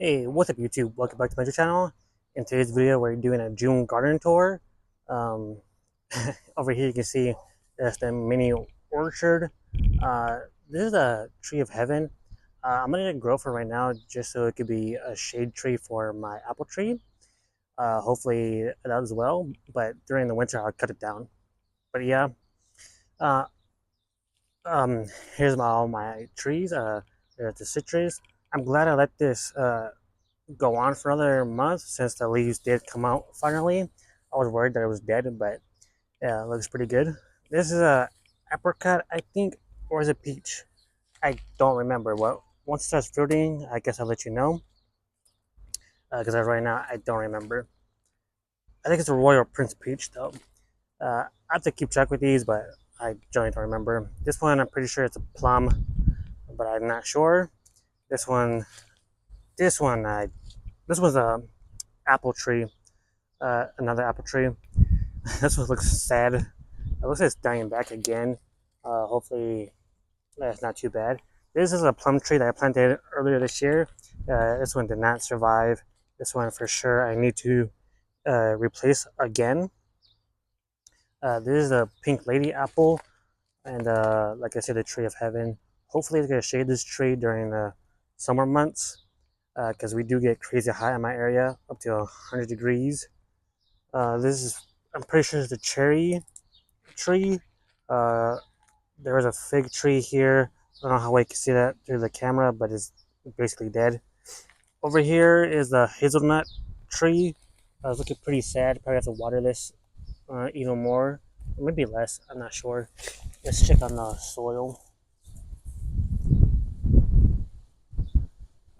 Hey, what's up YouTube? Welcome back to my channel. In today's video, we're doing a June garden tour. Um, Over here you can see that's the mini orchard. Uh, this is a tree of heaven. I'm letting it grow for right now just so it could be a shade tree for my apple tree. Hopefully that does well, but during the winter I'll cut it down. But yeah, uh, um, here's all my trees. There's the citrus. I'm glad I let this go on for another month since the leaves did come out finally. I was worried that it was dead, but yeah, it looks pretty good. This is a apricot, I think, or is it peach? I don't remember. Well, once it starts fruiting, I guess I'll let you know. Because right now, I don't remember. I think it's a Royal Prince peach, though. I have to keep track with these, but I generally don't remember. This one, I'm pretty sure it's a plum, but I'm not sure. This one, this one, this was a apple tree, another apple tree. This one looks sad. It looks like it's dying back again. Hopefully, that's not too bad. This is a plum tree that I planted earlier this year. This one did not survive. This one for sure I need to replace again. This is a pink lady apple, and like I said, the tree of heaven. Hopefully, it's gonna shade this tree during the summer months because we do get crazy hot in my area, up to 100 degrees. This is, I'm pretty sure, it's the cherry tree. Uh, there was a fig tree here. I don't know how well you can see that through the camera, but it's basically dead. Over here is the hazelnut tree. It's looking pretty sad. Probably have to water this even more, or maybe less. I'm not sure. Let's check on the soil.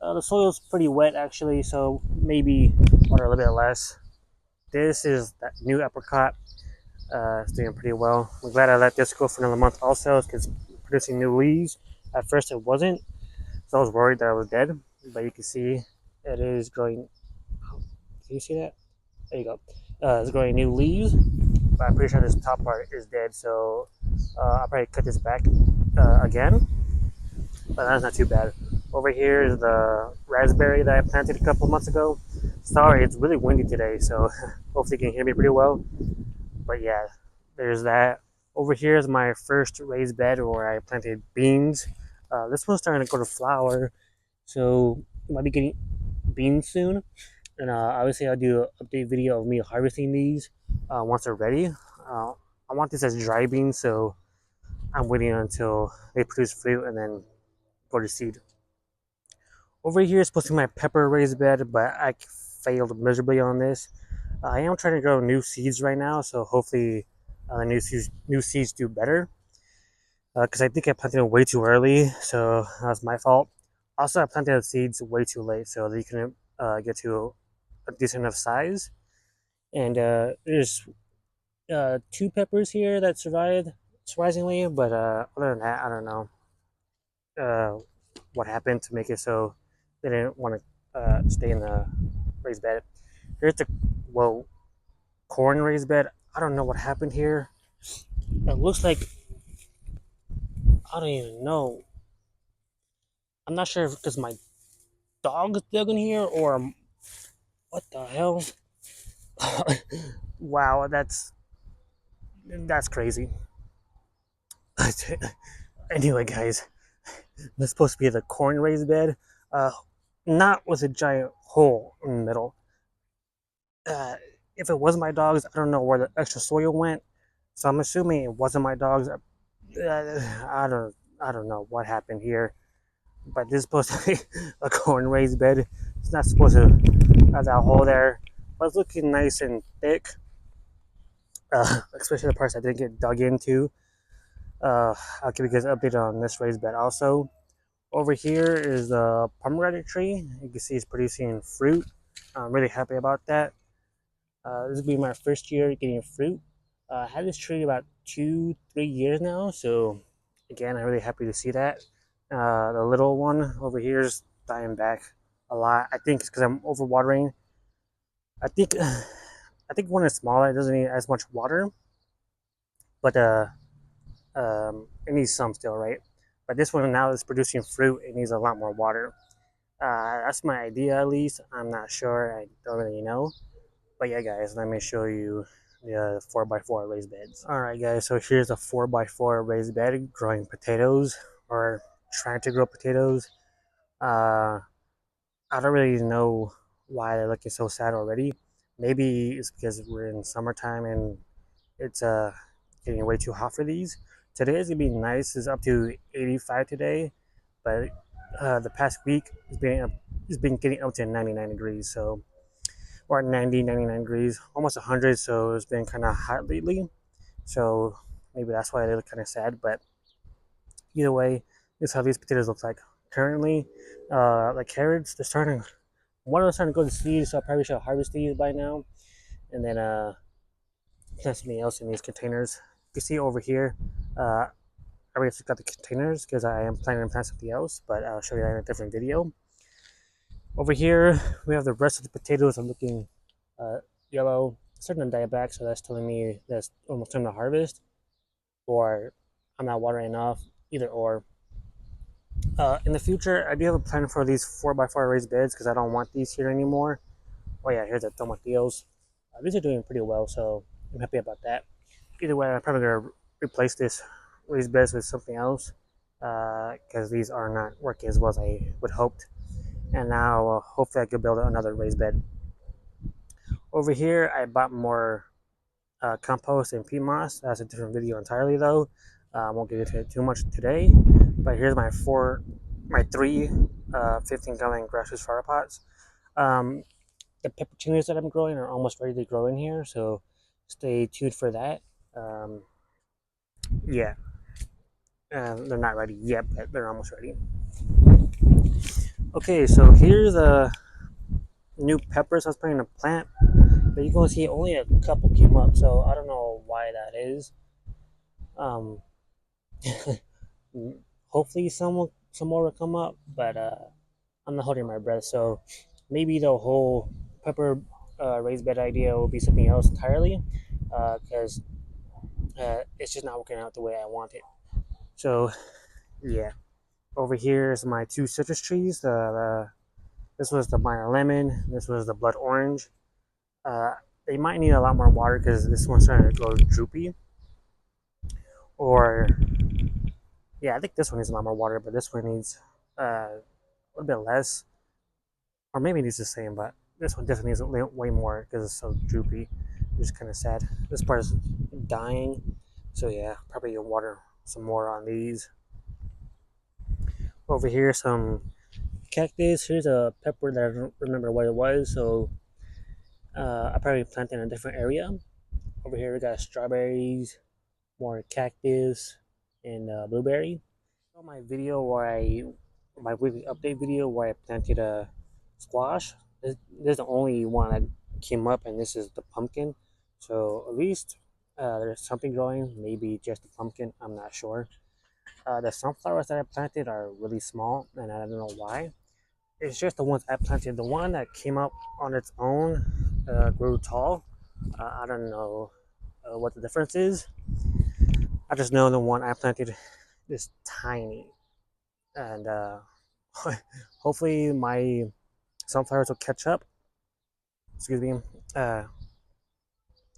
The soil's pretty wet actually, so maybe water a little bit less. This is that new apricot. It's doing pretty well. I'm glad I let this go for another month also because it's producing new leaves. At first it wasn't, so I was worried that it was dead, but you can see it is growing. Can you see that? There you go. It's growing new leaves, but I'm pretty sure this top part is dead, so I'll probably cut this back again, but that's not too bad. Over here is the raspberry that I planted a couple months ago. Sorry, it's really windy today, so hopefully you can hear me pretty well. But yeah, there's that. Over here is my first raised bed where I planted beans. This one's starting to go to flower, so I might be getting beans soon. And obviously, I'll do an update video of me harvesting these once they're ready. I want this as dry beans, so I'm waiting until they produce fruit and then go to seed. Over here is supposed to be my pepper raised bed, but I failed miserably on this. I am trying to grow new seeds right now, so hopefully the new seeds do better. Because I think I planted them way too early, so that was my fault. Also, I planted the seeds way too late, so they couldn't get to a decent enough size. And there's two peppers here that survived, surprisingly, but other than that, I don't know uh, what happened to make it so they didn't want to stay in the raised bed. Here's the, well, corn raised bed. I don't know what happened here. It looks like, I don't even know. I'm not sure if because my dog's dug in here or what the hell. Wow, that's crazy. Anyway, guys, that's supposed to be the corn raised bed, uh, not with a giant hole in the middle. Uh, if it was my dog's, I don't know where the extra soil went, so I'm assuming it wasn't my dog's. I don't know what happened here, but this is supposed to be a corn raised bed. It's not supposed to have that hole there, but it's looking nice and thick, especially the parts I didn't get dug into. I'll give you guys an update on this raised bed also. Over here is the pomegranate tree. You can see it's producing fruit. I'm really happy about that. This will be my first year getting fruit. I had this tree about 2, 3 years now, so again, I'm really happy to see that. The little one over here is dying back a lot. I think it's because I'm overwatering. I think I think when it's smaller, it doesn't need as much water, but it needs some still, right? But this one now is producing fruit. It needs a lot more water. That's my idea at least. I'm not sure. I don't really know. But yeah, guys, let me show you the 4x4 raised beds. All right, guys. So here's a 4x4 raised bed growing potatoes or trying to grow potatoes. Uh, I don't really know why they're looking so sad already. Maybe it's because we're in summertime and it's getting way too hot for these. Today is gonna be nice. It's up to 85 today, but the past week it's been getting up to 99 degrees. So or 90, 99 degrees, almost 100. So it's been kind of hot lately. So maybe that's why they look kind of sad. But either way, this is how these potatoes look like currently. Like carrots, they're starting. One of them starting to go to seed, so I probably should harvest these by now, and then plant something else in these containers. You can see over here, I already got the containers because I am planning to plant something else, but I'll show you that in a different video. Over here, we have the rest of the potatoes are looking uh, yellow, starting to die back, so that's telling me that's almost time to harvest, or I'm not watering enough, either or. In the future, I do have a plan for these 4x4 raised beds because I don't want these here anymore. Oh yeah, here's the tomatillos. These are doing pretty well, so I'm happy about that. Either way, I'm probably gonna replace this raised beds with something else because these are not working as well as I would hoped. And now hopefully I could build another raised bed. Over here, I bought more compost and peat moss. That's a different video entirely though. I won't get into it too much today. But here's my three 15-gallon grassroots flower pots. Um, the pepperoncinis that I'm growing are almost ready to grow in here, so stay tuned for that. Um, yeah, they're not ready yet, but they're almost ready. Okay, so here's a new peppers I was planning to plant, but you can see only a couple came up, so I don't know why that is. Um, hopefully some more will come up, but I'm not holding my breath. So maybe the whole pepper raised bed idea will be something else entirely, because it's just not working out the way I want it. So yeah, over here is my two citrus trees. This was the Meyer lemon. This was the blood orange. Uh, they might need a lot more water because this one's starting to go droopy. Or yeah, I think this one needs a lot more water, but this one needs a little bit less, or maybe it needs the same. But this one definitely needs way more because it's so droopy. It's kind of sad. This part is dying, so yeah, probably gonna water some more on these. Over here, some cactus. Here's a pepper that I don't remember what it was, so I probably planted in a different area. Over here, we got strawberries, more cactus, and blueberry. My video where my weekly update video where I planted a squash. This is the only one that came up, and this is the pumpkin. So at least there's something growing. Maybe just a pumpkin. I'm not sure. The sunflowers that I planted are really small, and I don't know why. It's just the ones I planted. The one that came up on its own grew tall. I don't know what the difference is. I just know the one I planted is tiny, and hopefully my sunflowers will catch up. Excuse me. Uh,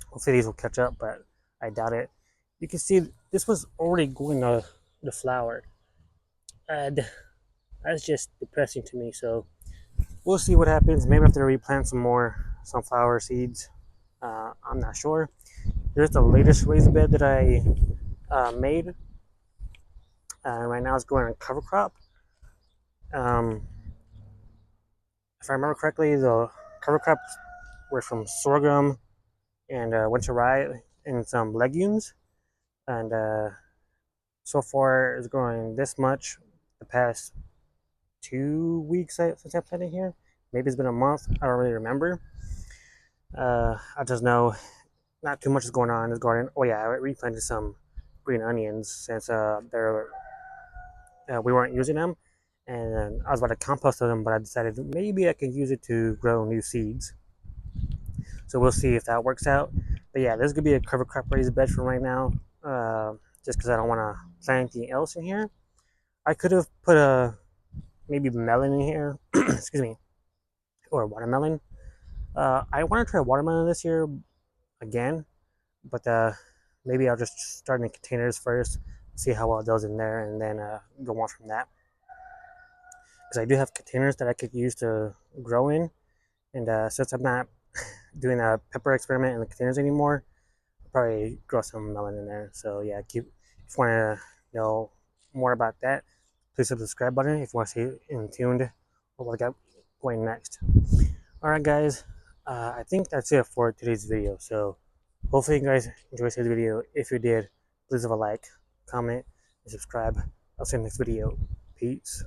hopefully these will catch up, but I doubt it. You can see this was already going to the flower, and that's just depressing to me. So we'll see what happens. Maybe I have to replant some more sunflower seeds. I'm not sure. Here's the latest raised bed that I made. Right now it's growing on cover crop. Um, if I remember correctly, the cover crops were from sorghum and winter rye and some legumes. And so far, it's growing this much the past 2 weeks since I planted here. Maybe it's been a month. I don't really remember. I just know not too much is going on in this garden. Oh yeah, I replanted some green onions since we weren't using them, and I was about to compost them, but I decided maybe I can use it to grow new seeds. So we'll see if that works out. But yeah, this is gonna be a cover crop raised bed for right now, just because I don't want to plant anything else in here. I could have put maybe melon in here. Excuse me, or watermelon. I want to try watermelon this year again, but maybe I'll just start in the containers first, see how well it does in there, and then go on from that. Because I do have containers that I could use to grow in, and since I'm not doing a pepper experiment in the containers anymore, I'll probably grow some melon in there. So yeah, if you want to know more about that, please hit the subscribe button if you want to stay in tuned with what I got going next. Alright guys, I think that's it for today's video. So hopefully you guys enjoyed today's video. If you did, please leave a like, comment, and subscribe. I'll see you in the next video. Peace.